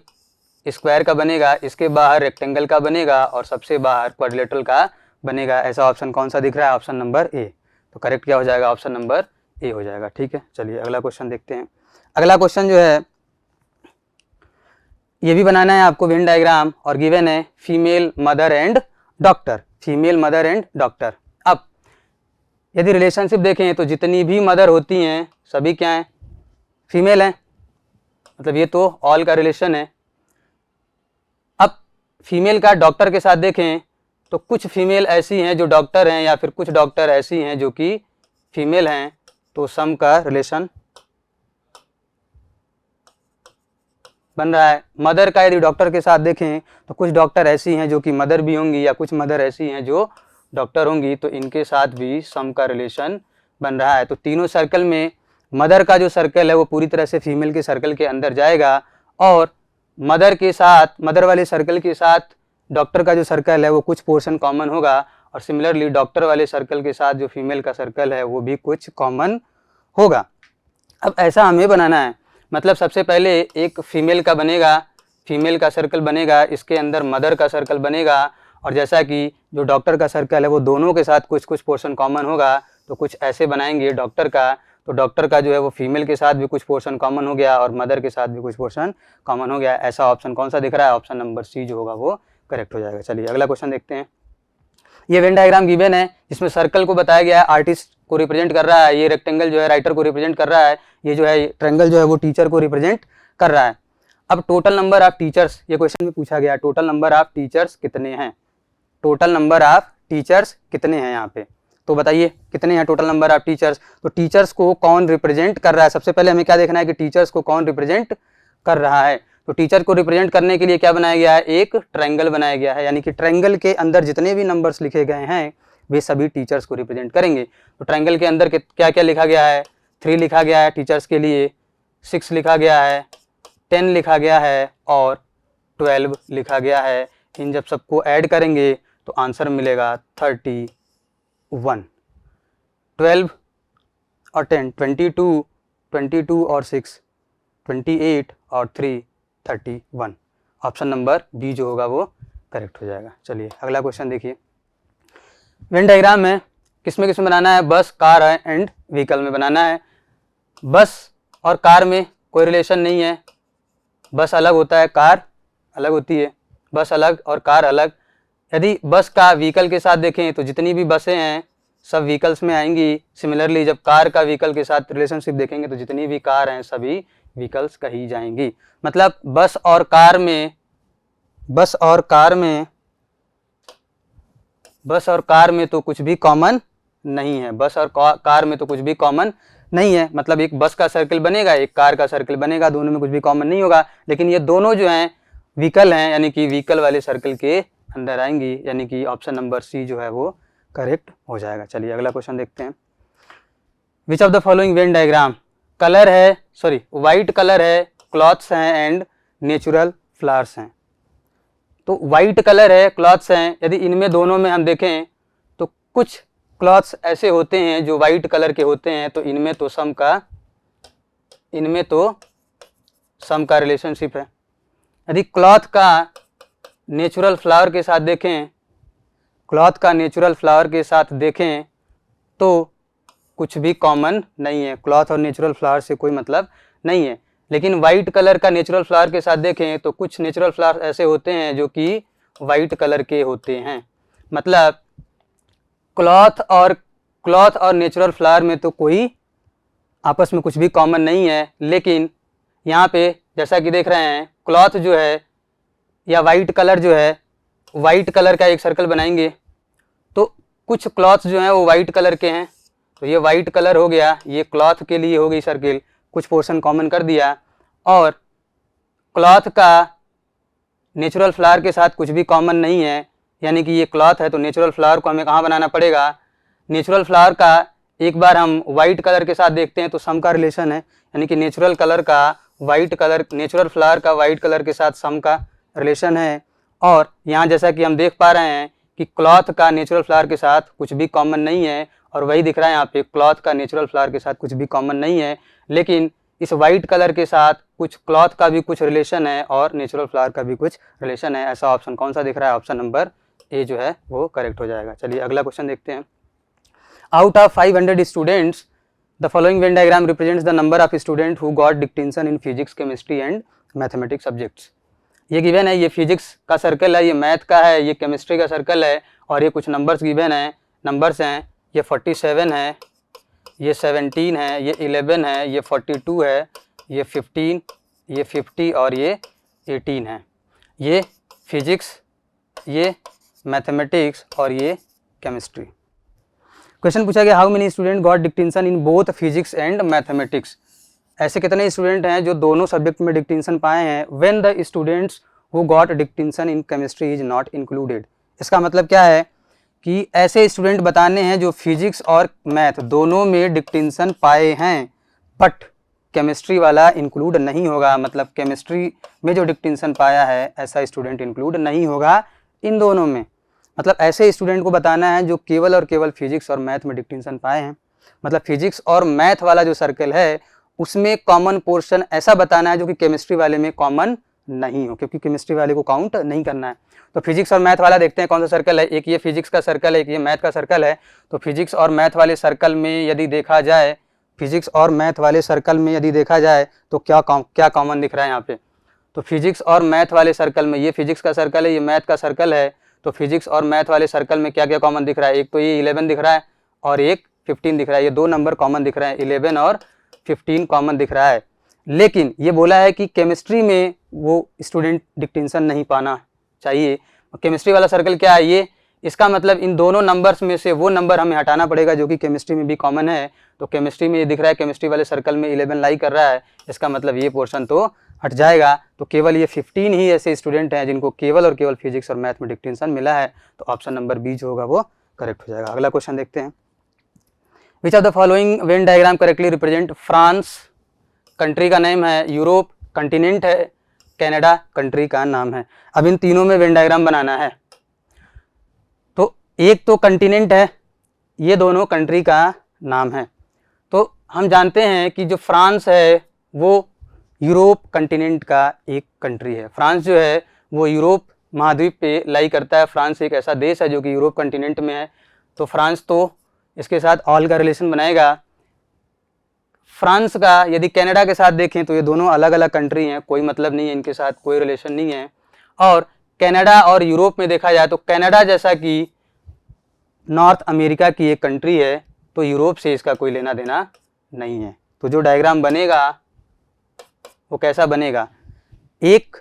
स्क्वायर का बनेगा, इसके बाहर रेक्टेंगल का बनेगा और सबसे बाहर क्वाड्रिलेटरल का बनेगा। ऐसा ऑप्शन कौन सा दिख रहा है, ऑप्शन नंबर ए। तो करेक्ट क्या हो जाएगा, ऑप्शन नंबर ए हो जाएगा। ठीक है, चलिए अगला क्वेश्चन देखते हैं। अगला क्वेश्चन जो है ये भी बनाना है आपको वेन डायग्राम और गिवन है female mother and doctor. Female mother and doctor. अब यदि रिलेशनशिप देखें तो जितनी भी मदर होती हैं सभी क्या हैं, फीमेल हैं। मतलब ये तो ऑल का रिलेशन है। अब फीमेल का डॉक्टर के साथ देखें तो कुछ फीमेल ऐसी हैं जो डॉक्टर हैं या फिर कुछ डॉक्टर ऐसी हैं जो कि फीमेल हैं, तो सम का रिलेशन बन रहा है। मदर का यदि डॉक्टर के साथ देखें तो कुछ डॉक्टर ऐसी हैं जो कि मदर भी होंगी या कुछ मदर ऐसी हैं जो डॉक्टर होंगी, तो इनके साथ भी सम का रिलेशन बन रहा है। तो तीनों सर्कल में मदर का जो सर्कल है वो पूरी तरह से फीमेल के सर्कल के अंदर जाएगा और मदर के साथ, मदर वाले सर्कल के साथ डॉक्टर का जो सर्कल है वो कुछ पोर्शन कॉमन होगा और सिमिलरली डॉक्टर वाले सर्कल के साथ जो फीमेल का सर्कल है वो भी कुछ कॉमन होगा। अब ऐसा हमें बनाना है। मतलब सबसे पहले एक फीमेल का बनेगा, फीमेल का सर्कल बनेगा, इसके अंदर मदर का सर्कल बनेगा और जैसा कि जो डॉक्टर का सर्कल है वो दोनों के साथ कुछ कुछ पोर्शन कॉमन होगा, तो कुछ ऐसे बनाएंगे डॉक्टर का। तो डॉक्टर का जो है वो फीमेल के साथ भी कुछ पोर्शन कॉमन हो गया और मदर के साथ भी कुछ पोर्शन कॉमन हो गया। ऐसा ऑप्शन कौन सा दिख रहा है, ऑप्शन नंबर सी जो होगा वो करेक्ट हो जाएगा। चलिए अगला क्वेश्चन देखते हैं। ये वेन डायग्राम गिवन है जिसमें सर्कल को बताया गया है आर्टिस्ट को रिप्रेजेंट कर रहा है, ये रेक्टेंगल जो है राइटर को रिप्रेजेंट कर रहा है, ये जो है ट्रायंगल जो है वो टीचर को रिप्रेजेंट कर रहा है। अब टोटल नंबर ऑफ टीचर्स, ये क्वेश्चन में पूछा गया, टोटल नंबर ऑफ टीचर्स कितने हैं, टोटल नंबर ऑफ टीचर्स कितने हैं यहाँ पे, तो बताइए कितने हैं टोटल नंबर ऑफ टीचर्स। तो टीचर्स को कौन रिप्रेजेंट कर रहा है, सबसे पहले हमें क्या देखना है कि टीचर्स को कौन रिप्रेजेंट कर रहा है। तो टीचर को रिप्रेजेंट करने के लिए क्या बनाया गया है, एक ट्रायंगल बनाया गया है, यानी कि ट्रायंगल के अंदर जितने भी नंबर्स लिखे गए हैं वे सभी टीचर्स को रिप्रेजेंट करेंगे। तो ट्रायंगल के अंदर क्या क्या लिखा गया है, 3 लिखा गया है टीचर्स के लिए, 6 लिखा गया है, 10 लिखा गया है और 12 लिखा गया है। इन जब सबको ऐड करेंगे तो आंसर मिलेगा 31। 12 और 10 22, 22 और 6 28 और 3 31। ऑप्शन नंबर बी जो होगा वो करेक्ट हो जाएगा। चलिए अगला क्वेश्चन देखिए। वेन डायग्राम में किस में बनाना है, बस, कार एंड व्हीकल में बनाना है। बस और कार में कोई रिलेशन नहीं है, बस अलग होता है, कार अलग होती है, बस अलग और कार अलग। यदि बस का व्हीकल के साथ देखें तो जितनी भी बसें हैं सब व्हीकल्स में आएंगी। सिमिलरली जब कार का व्हीकल के साथ रिलेशनशिप देखेंगे तो जितनी भी कार हैं सभी व्हीकल्स कही जाएंगी। मतलब बस और कार में तो कुछ भी कॉमन नहीं है। बस और कार में तो कुछ भी कॉमन नहीं है। मतलब एक बस का सर्कल बनेगा, एक कार का सर्कल बनेगा, दोनों में कुछ भी कॉमन नहीं होगा। लेकिन ये दोनों जो हैं व्हीकल हैं, यानी कि व्हीकल वाले सर्कल के अंदर आएंगी, यानी कि ऑप्शन नंबर सी जो है वो करेक्ट हो जाएगा। चलिए अगला क्वेश्चन देखते हैं। Which of the following Venn diagram, colour है वाइट कलर है, क्लॉथ्स हैं एंड नेचुरल फ्लावर्स हैं। तो वाइट कलर है, क्लॉथ्स हैं, यदि इनमें दोनों में हम देखें तो कुछ क्लॉथ्स ऐसे होते हैं जो वाइट कलर के होते हैं, तो इनमें तो सम का रिलेशनशिप है। यदि क्लॉथ का नेचुरल फ्लावर के साथ देखें तो कुछ भी कॉमन नहीं है। क्लॉथ और नेचुरल फ्लावर से कोई मतलब नहीं है। लेकिन वाइट कलर का नेचुरल फ्लावर के साथ देखें तो कुछ नेचुरल फ्लावर ऐसे होते हैं जो कि वाइट कलर के होते हैं। मतलब क्लॉथ और नेचुरल फ्लावर में तो कोई आपस में कुछ भी कॉमन नहीं है। लेकिन यहाँ पे जैसा कि देख रहे हैं, क्लॉथ जो है या वाइट कलर जो है, वाइट कलर का एक सर्कल बनाएंगे तो कुछ क्लॉथ जो हैं वो वाइट कलर के हैं, तो ये वाइट कलर हो गया, ये क्लॉथ के लिए हो गई सर्किल, कुछ पोर्शन कॉमन कर दिया। और क्लॉथ का नेचुरल फ्लावर के साथ कुछ भी कॉमन नहीं है, यानी कि ये क्लॉथ है तो नेचुरल फ्लावर को हमें कहाँ बनाना पड़ेगा। नेचुरल फ्लावर का एक बार हम वाइट कलर के साथ देखते हैं तो सम का रिलेशन है, यानी कि नेचुरल फ्लावर का वाइट कलर के साथ सम का रिलेशन है। और यहाँ जैसा कि हम देख पा रहे हैं कि क्लॉथ का नेचुरल फ्लावर के साथ कुछ भी कॉमन नहीं है, और वही दिख रहा है यहाँ पे, क्लॉथ का नेचुरल फ्लावर के साथ कुछ भी कॉमन नहीं है। लेकिन इस वाइट कलर के साथ कुछ क्लॉथ का भी कुछ रिलेशन है और नेचुरल फ्लावर का भी कुछ रिलेशन है। ऐसा ऑप्शन कौन सा दिख रहा है? ऑप्शन नंबर ए जो है वो करेक्ट हो जाएगा। चलिए अगला क्वेश्चन देखते हैं। Out of 500 students the following Venn diagram represents the number of student who got distinction in physics, chemistry and mathematics subjects. ये गिवन है, ये फिजिक्स का सर्कल है, ये मैथ का है, ये केमिस्ट्री का सर्कल है, और ये कुछ नंबर्स गिवन है। नंबर्स हैं ये 47 है, ये 17 है, ये 11 है, ये 42 है, ये 15, ये 50 और ये 18 है। ये फिजिक्स, ये मैथमेटिक्स और ये केमिस्ट्री। क्वेश्चन पूछा गया how many student got distinction in both physics and mathematics. ऐसे कितने स्टूडेंट हैं जो दोनों सब्जेक्ट में डिक्टिंशन पाए हैं। When the students who got distinction in chemistry is not included. इसका मतलब क्या है कि ऐसे स्टूडेंट बताने हैं जो फिजिक्स और मैथ दोनों में डिक्टिंशन पाए हैं, बट केमिस्ट्री वाला इंक्लूड नहीं होगा। मतलब केमिस्ट्री में जो डिक्टिंशन पाया है ऐसा स्टूडेंट इंक्लूड नहीं होगा इन दोनों में। मतलब ऐसे स्टूडेंट को बताना है जो केवल और केवल फिजिक्स और मैथ में डिक्टिंशन पाए हैं। मतलब फिजिक्स और मैथ वाला जो सर्कल है उसमें कॉमन पोर्शन ऐसा बताना है जो कि केमिस्ट्री वाले में कॉमन नहीं हो, क्योंकि केमिस्ट्री वाले को काउंट नहीं करना है। तो फिजिक्स और मैथ वाला देखते हैं कौन सा सर्कल है। एक ये फिजिक्स का सर्कल है, एक ये मैथ का सर्कल है। तो फिजिक्स और मैथ वाले सर्कल में यदि देखा जाए, तो क्या कॉमन दिख रहा है यहाँ पे। तो फिजिक्स और मैथ वाले सर्कल में ये फिजिक्स का सर्कल है, ये मैथ का सर्कल है। तो फिजिक्स और मैथ वाले सर्कल में क्या क्या कॉमन दिख रहा है? एक तो ये 11 दिख रहा है और एक 15 दिख रहा है। ये दो नंबर कॉमन दिख रहे हैं, 11 और 15 कॉमन दिख रहा है। लेकिन ये बोला है कि केमिस्ट्री में वो स्टूडेंट डिक्टिंशन नहीं पाना चाहिए। केमिस्ट्री वाला सर्कल क्या है? ये, इसका मतलब इन दोनों नंबर्स में से वो नंबर हमें हटाना पड़ेगा जो कि केमिस्ट्री में भी कॉमन है। तो केमिस्ट्री में ये दिख रहा है, केमिस्ट्री वाले सर्कल में 11 लाई कर रहा है, इसका मतलब ये पोर्शन तो हट जाएगा। तो केवल ये 15 ही ऐसे स्टूडेंट हैं जिनको केवल और केवल फिजिक्स और मैथ में डिक्टिंशन मिला है। तो ऑप्शन नंबर बी जो होगा वो करेक्ट हो जाएगा। अगला क्वेश्चन देखते हैं। Which of the following Venn diagram correctly represent France country का नेम है, यूरोप कंटिनेंट है, कनाडा कंट्री का नाम है। अब इन तीनों में वेन डायग्राम बनाना है। तो एक तो कंटिनेंट है, ये दोनों कंट्री का नाम है। तो हम जानते हैं कि जो फ्रांस है वो यूरोप कंटिनेंट का एक कंट्री है। फ्रांस जो है वो यूरोप महाद्वीप पे लाई करता है। फ्रांस एक ऐसा देश है जो कि यूरोप कंटिनेंट में है। तो फ्रांस तो इसके साथ ऑल का रिलेशन बनाएगा। फ्रांस का यदि कनाडा के साथ देखें तो ये दोनों अलग अलग कंट्री हैं, कोई मतलब नहीं है इनके साथ, कोई रिलेशन नहीं है। और कनाडा और यूरोप में देखा जाए तो कनाडा जैसा कि नॉर्थ अमेरिका की एक कंट्री है, तो यूरोप से इसका कोई लेना देना नहीं है। तो जो डायग्राम बनेगा वो कैसा बनेगा, एक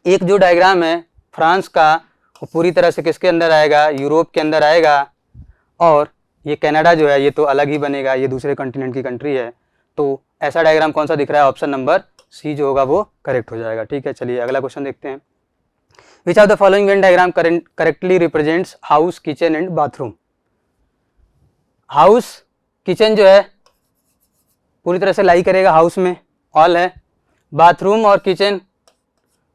जो डायग्राम है फ्रांस का, वो पूरी तरह से किसके अंदर आएगा, यूरोप के अंदर आएगा, और ये कनाडा जो है ये तो अलग ही बनेगा, ये दूसरे कॉन्टिनेंट की कंट्री है। तो ऐसा डायग्राम कौन सा दिख रहा है, ऑप्शन नंबर सी जो होगा वो करेक्ट हो जाएगा। ठीक है, चलिए अगला क्वेश्चन देखते हैं। Which of the following Venn diagram correctly represents house, kitchen and bathroom. House kitchen जो है पूरी तरह से लाई करेगा हाउस में, ऑल है। बाथरूम और किचन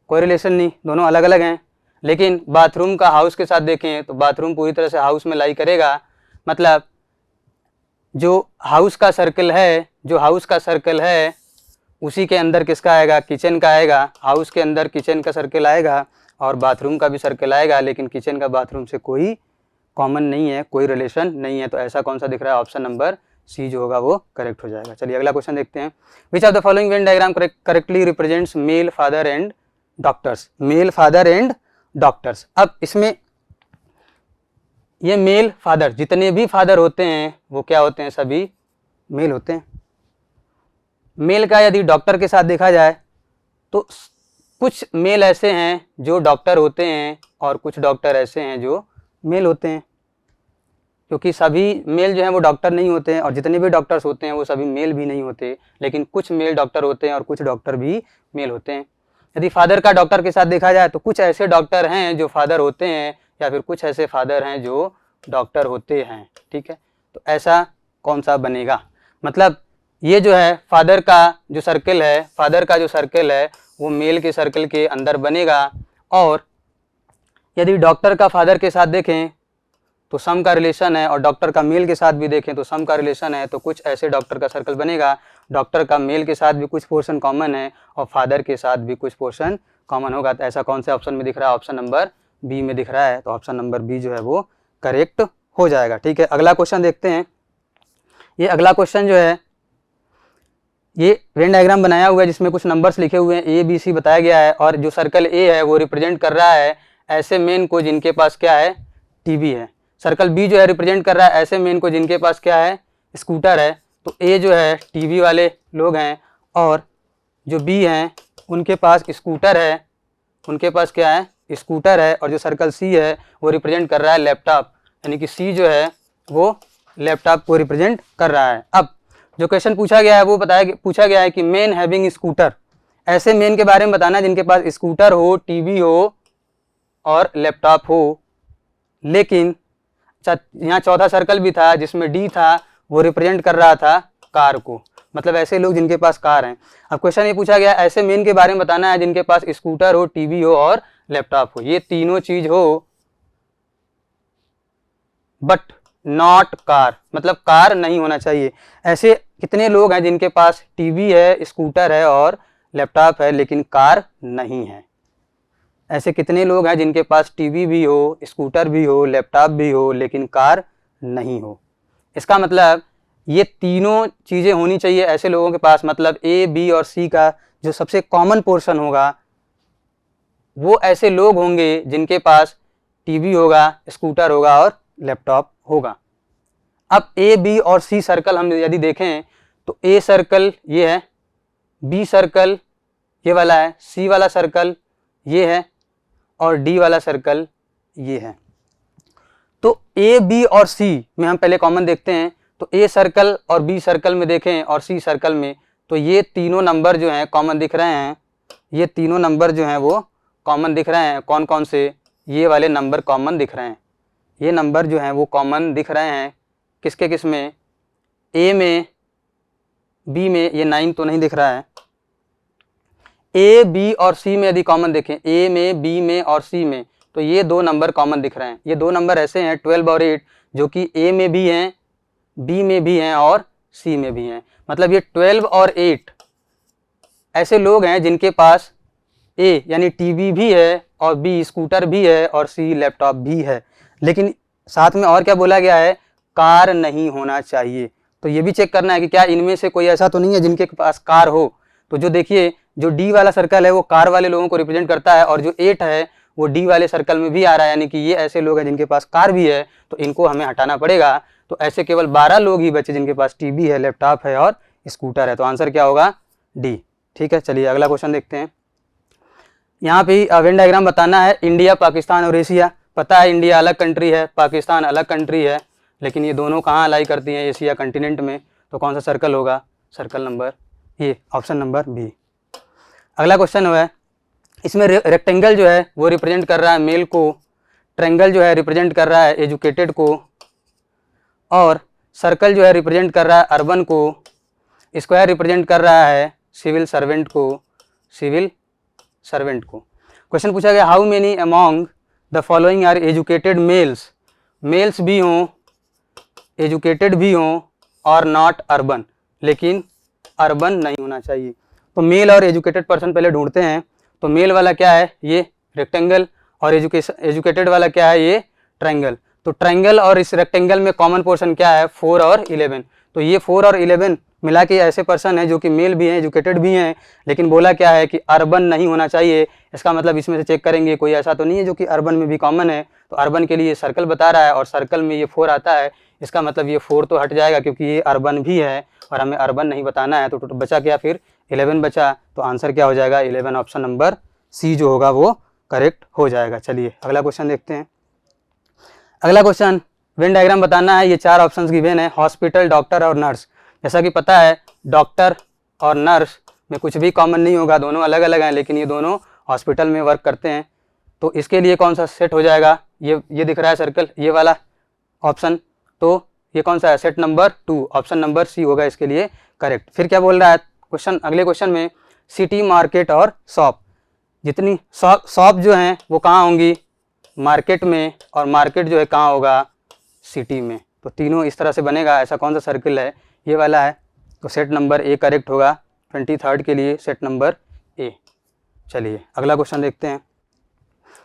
कोई रिलेशन नहीं, दोनों अलग अलग हैं। लेकिन बाथरूम का हाउस के साथ देखें तो बाथरूम पूरी तरह से हाउस में लाई करेगा, मतलब जो हाउस का सर्कल है उसी के अंदर किसका आएगा, किचन का आएगा। हाउस के अंदर किचन का सर्कल आएगा और बाथरूम का भी सर्कल आएगा, लेकिन किचन का बाथरूम से कोई कॉमन नहीं है, कोई रिलेशन नहीं है। तो ऐसा कौन सा दिख रहा है, ऑप्शन नंबर सी जो होगा वो करेक्ट हो जाएगा। चलिए अगला क्वेश्चन देखते हैं। Which of the following Venn diagram correctly represents male father and doctors. Male father and doctors, अब इसमें ये मेल फादर, जितने भी फादर होते हैं वो क्या होते हैं, सभी मेल होते हैं। मेल का यदि डॉक्टर के साथ देखा जाए तो कुछ मेल ऐसे हैं जो डॉक्टर होते हैं और कुछ डॉक्टर ऐसे हैं जो मेल होते हैं, क्योंकि सभी मेल जो हैं वो डॉक्टर नहीं होते हैं और जितने भी डॉक्टर्स होते हैं वो सभी मेल भी नहीं होते, लेकिन कुछ मेल डॉक्टर होते हैं और कुछ डॉक्टर भी मेल होते हैं। यदि फादर का डॉक्टर के साथ देखा जाए तो कुछ ऐसे डॉक्टर हैं जो फादर होते हैं या फिर कुछ ऐसे फादर हैं जो डॉक्टर होते हैं। ठीक है, तो ऐसा कौन सा बनेगा, मतलब ये जो है फादर का जो सर्कल है वो मेल के सर्कल के अंदर बनेगा, और यदि डॉक्टर का फादर के साथ देखें तो सम का रिलेशन है और डॉक्टर का मेल के साथ भी देखें तो सम का रिलेशन है। तो कुछ ऐसे डॉक्टर का सर्कल बनेगा, डॉक्टर का मेल के साथ भी कुछ पोर्शन कॉमन है और फादर के साथ भी कुछ पोर्शन कॉमन होगा। तो ऐसा कौन से ऑप्शन में दिख रहा है, ऑप्शन नंबर बी में दिख रहा है। तो ऑप्शन नंबर बी जो है वो करेक्ट हो जाएगा। ठीक है, अगला क्वेश्चन देखते हैं। ये अगला क्वेश्चन जो है ये वेन डायग्राम बनाया हुआ है जिसमें कुछ नंबर्स लिखे हुए हैं, ए बी सी बताया गया है, और जो सर्कल ए है वो रिप्रेजेंट कर रहा है ऐसे मेन को जिनके पास क्या है, टीवी है। सर्कल बी जो है रिप्रेजेंट कर रहा है ऐसे मेन को जिनके पास क्या है, स्कूटर है। तो ए जो है टीवी वाले लोग हैं और जो बी हैं उनके पास स्कूटर है, उनके पास क्या है, स्कूटर है। और जो सर्कल सी है वो रिप्रेजेंट कर रहा है लैपटॉप, यानी कि सी जो है वो लैपटॉप को रिप्रेजेंट कर रहा है। अब जो क्वेश्चन पूछा गया है वो पूछा गया है कि मेन हैविंग स्कूटर, ऐसे मेन के बारे में बताना जिनके पास स्कूटर हो, टीवी हो और लैपटॉप हो। लेकिन यहाँ चौथा सर्कल भी था जिसमें डी था, वो रिप्रेजेंट कर रहा था कार को, मतलब ऐसे लोग जिनके पास कार हैं। अब क्वेश्चन ये पूछा गया ऐसे मेन के बारे में बताना है जिनके पास स्कूटर हो, टीवी हो और लैपटॉप हो। ये तीनों चीज हो बट नॉट कार, मतलब कार नहीं होना चाहिए। ऐसे कितने लोग हैं जिनके पास टीवी है, स्कूटर है और लैपटॉप है लेकिन कार नहीं है। ऐसे कितने लोग हैं जिनके पास टीवी भी हो, स्कूटर भी हो, लैपटॉप भी हो लेकिन कार नहीं हो। इसका मतलब ये तीनों चीज़ें होनी चाहिए ऐसे लोगों के पास, मतलब ए बी और सी का जो सबसे कॉमन पोर्शन होगा वो ऐसे लोग होंगे जिनके पास टीवी होगा, स्कूटर होगा और लैपटॉप होगा। अब ए बी और सी सर्कल हम यदि देखें तो ए सर्कल ये है, बी सर्कल ये वाला है, सी वाला सर्कल ये है और डी वाला सर्कल ये है। तो ए बी और सी में हम पहले कॉमन देखते हैं। तो ए सर्कल और बी सर्कल में देखें और सी सर्कल में, तो ये तीनों नंबर जो हैं कॉमन दिख रहे हैं, ये तीनों नंबर जो हैं वो कॉमन दिख रहे हैं। कौन कौन से, ये वाले नंबर कॉमन दिख रहे हैं, ये नंबर जो हैं वो कॉमन दिख रहे हैं। किसके किस में, ए में, बी में, ये 9 तो नहीं दिख रहा है। ए बी और सी में यदि कॉमन देखें, ए में, बी में और सी में, तो ये दो नंबर कॉमन दिख रहे हैं। ये दो नंबर ऐसे हैं 12 और 8 जो कि ए में भी हैं, बी में भी हैं और सी में भी हैं। मतलब ये 12 और 8 ऐसे लोग हैं जिनके पास ए यानी टीवी भी है और बी स्कूटर भी है और सी लैपटॉप भी है, लेकिन साथ में और क्या बोला गया है, कार नहीं होना चाहिए। तो ये भी चेक करना है कि क्या इनमें से कोई ऐसा तो नहीं है जिनके पास कार हो। तो जो देखिए जो डी वाला सर्कल है वो कार वाले लोगों को रिप्रेजेंट करता है और जो 8 है वो डी वाले सर्कल में भी आ रहा है, यानी कि ये ऐसे लोग हैं जिनके पास कार भी है तो इनको हमें हटाना पड़ेगा। तो ऐसे केवल 12 लोग ही बचे जिनके पास टीवी है, लैपटॉप है और स्कूटर है। तो आंसर क्या होगा? डी। ठीक है, चलिए अगला क्वेश्चन देखते हैं। यहाँ पे वेन डायग्राम बताना है इंडिया, पाकिस्तान और एशिया। पता है इंडिया अलग कंट्री है, पाकिस्तान अलग कंट्री है, लेकिन ये दोनों कहाँ अलाई करती हैं? एशिया कंटिनेंट में। तो कौन सा सर्कल होगा? सर्कल नंबर ये, ऑप्शन नंबर बी। अगला क्वेश्चन है, इसमें रेक्टेंगल जो है वो रिप्रेजेंट कर रहा है मेल को, ट्रायंगल जो है रिप्रेजेंट कर रहा है एजुकेटेड को, और सर्कल जो है रिप्रेजेंट कर रहा है अर्बन को, स्क्वायर रिप्रेजेंट कर रहा है सिविल सर्वेंट को, सिविल सर्वेंट को। क्वेश्चन पूछा गया how many among the following are educated males. Males भी हों, एजुकेटेड भी हों और नॉट अर्बन, लेकिन अर्बन नहीं होना चाहिए। तो मेल और एजुकेटेड पर्सन पहले ढूंढते हैं। तो मेल वाला क्या है? ये रेक्टेंगल, और एजुकेटेड वाला क्या है? ये ट्रायंगल। तो ट्रायंगल और इस रेक्टेंगल में कॉमन पोर्शन क्या है? 4 और 11। तो ये 4 और 11 मिला के ऐसे पर्सन है जो कि मेल भी हैं, एजुकेटेड भी हैं, लेकिन बोला क्या है कि अर्बन नहीं होना चाहिए। इसका मतलब इसमें से चेक करेंगे कोई ऐसा तो नहीं है जो कि अर्बन में भी कॉमन है। तो अर्बन के लिए सर्कल बता रहा है और सर्कल में ये 4 आता है, इसका मतलब ये 4 तो हट जाएगा क्योंकि ये अर्बन भी है और हमें अर्बन नहीं बताना है। तो बचा क्या फिर? 11 बचा। तो आंसर क्या हो जाएगा? 11, ऑप्शन नंबर सी जो होगा वो करेक्ट हो जाएगा। चलिए अगला क्वेश्चन देखते हैं। अगला क्वेश्चन वेन डायग्राम बताना है। ये 4 ऑप्शंस गिवन है, हॉस्पिटल, डॉक्टर और नर्स। जैसा कि पता है डॉक्टर और नर्स में कुछ भी कॉमन नहीं होगा, दोनों अलग अलग हैं, लेकिन ये दोनों हॉस्पिटल में वर्क करते हैं। तो इसके लिए कौन सा सेट हो जाएगा? ये दिख रहा है सर्कल, ये वाला ऑप्शन। तो ये कौन सा है? Set number 2, option number C होगा इसके लिए करेक्ट। फिर क्या बोल रहा है क्वेश्चन? अगले क्वेश्चन में सिटी, मार्केट और शॉप। जितनी शॉप जो हैं वो कहाँ होंगी? मार्केट में, और मार्केट जो है कहाँ होगा? सिटी में। तो तीनों इस तरह से बनेगा। ऐसा कौन सा सर्कल है? ये वाला है। तो सेट नंबर ए करेक्ट होगा 23rd के लिए, सेट नंबर ए। चलिए अगला क्वेश्चन देखते हैं।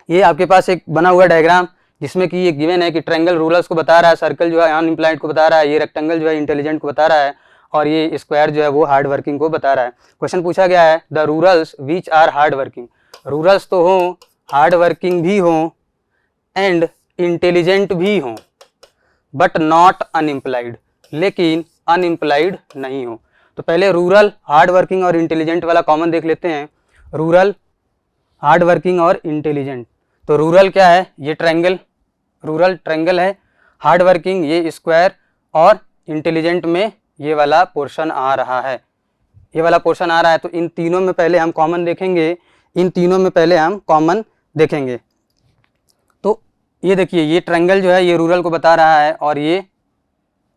ये आपके पास एक बना हुआ डायग्राम जिसमें कि ये गिवन है कि ट्रायंगल रूरल्स को बता रहा है, सर्कल जो है अनएम्प्लॉयड को बता रहा है, ये रेक्टेंगल जो है इंटेलिजेंट को बता रहा है, और ये स्क्वायर जो है वो हार्ड वर्किंग को बता रहा है। क्वेश्चन पूछा गया है the rurals which are hard working. Rurals तो हों, हार्ड वर्किंग भी हों एंड इंटेलिजेंट भी हों, बट नॉट अनएम्प्लॉयड, लेकिन अनएम्प्लॉयड नहीं हो। तो पहले रूरल, हार्ड वर्किंग और इंटेलिजेंट वाला कॉमन देख लेते हैं। रूरल, हार्ड वर्किंग और इंटेलिजेंट। तो रूरल क्या है? ये ट्रायंगल, रूरल ट्रायंगल है, हार्ड वर्किंग ये स्क्वायर, और इंटेलिजेंट में ये वाला पोर्शन आ रहा है, ये वाला पोर्शन आ रहा है। तो इन तीनों में पहले हम कॉमन देखेंगे, इन तीनों में पहले हम कॉमन देखेंगे। तो ये देखिए, ये ट्रायंगल जो है ये रूरल को बता रहा है, और ये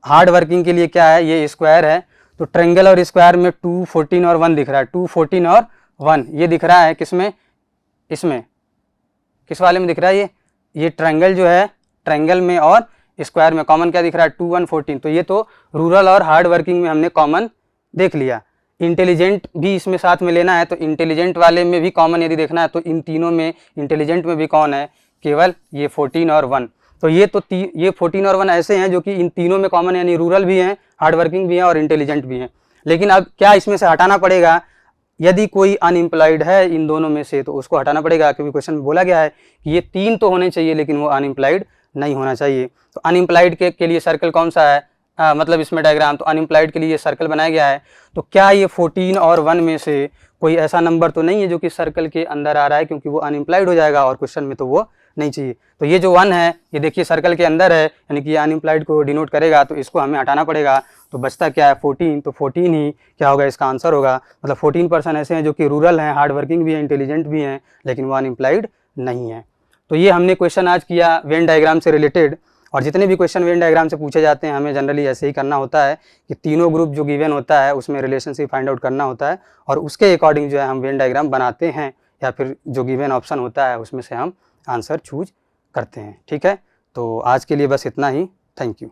हार्ड वर्किंग के लिए क्या है? ये स्क्वायर है। तो ट्रायंगल और स्क्वायर में 2, 14 और 1 दिख रहा है। 2, 14 और 1 ये दिख रहा है किसमें? इसमें किस वाले में दिख रहा है? ये ट्रायंगल जो है, ट्रायंगल में और स्क्वायर में कॉमन क्या दिख रहा है? 2, 1, 14। तो ये तो रूरल और हार्ड वर्किंग में हमने कॉमन देख लिया। इंटेलिजेंट भी इसमें साथ में लेना है, तो इंटेलिजेंट वाले में भी कॉमन यदि देखना है तो इन तीनों में इंटेलिजेंट में भी कौन है? केवल ये 14 और 1। तो ये 14 और 1 ऐसे हैं जो कि इन तीनों में कॉमन, यानी रूरल भी हैं, हार्ड वर्किंग भी हैं और इंटेलिजेंट भी हैं। लेकिन अब क्या इसमें से हटाना पड़ेगा? यदि कोई अनएम्प्लॉयड है इन दोनों में से तो उसको हटाना पड़ेगा, क्योंकि क्वेश्चन में बोला गया है कि ये 3 तो होने चाहिए लेकिन वो अनएम्प्लॉयड नहीं होना चाहिए। तो अनएम्प्लॉयड के लिए सर्कल कौन सा है? मतलब इसमें डायग्राम, तो अनएम्प्लॉयड के लिए सर्कल बनाया गया है। तो क्या ये 14 और 1 में से कोई ऐसा नंबर तो नहीं है जो कि सर्कल के अंदर आ रहा है, क्योंकि वो अनएम्प्लॉयड हो जाएगा और क्वेश्चन में तो वो नहीं चाहिए। तो ये जो 1 है ये देखिए सर्कल के अंदर है, यानी कि ये अनएम्प्लॉयड को डिनोट करेगा, तो इसको हमें हटाना पड़ेगा। तो बचता क्या है? 14। तो 14 ही क्या होगा? इसका आंसर होगा। मतलब 14% ऐसे हैं जो कि रूरल हैं, हार्ड वर्किंग भी हैं, इंटेलिजेंट भी हैं, लेकिन वो अनएम्प्लॉयड नहीं है। तो ये हमने क्वेश्चन आज किया वेन डायग्राम से रिलेटेड। और जितने भी क्वेश्चन वेन डायग्राम से पूछे जाते हैं हमें जनरली ऐसे ही करना होता है कि तीनों ग्रुप जो गिवन होता है उसमें रिलेशनशिप फाइंड आउट करना होता है, और उसके अकॉर्डिंग जो है हम वेन डायग्राम बनाते हैं, या फिर जो गिवन ऑप्शन होता है उसमें से हम आंसर चूज करते हैं। ठीक है, तो आज के लिए बस इतना ही। Thank you.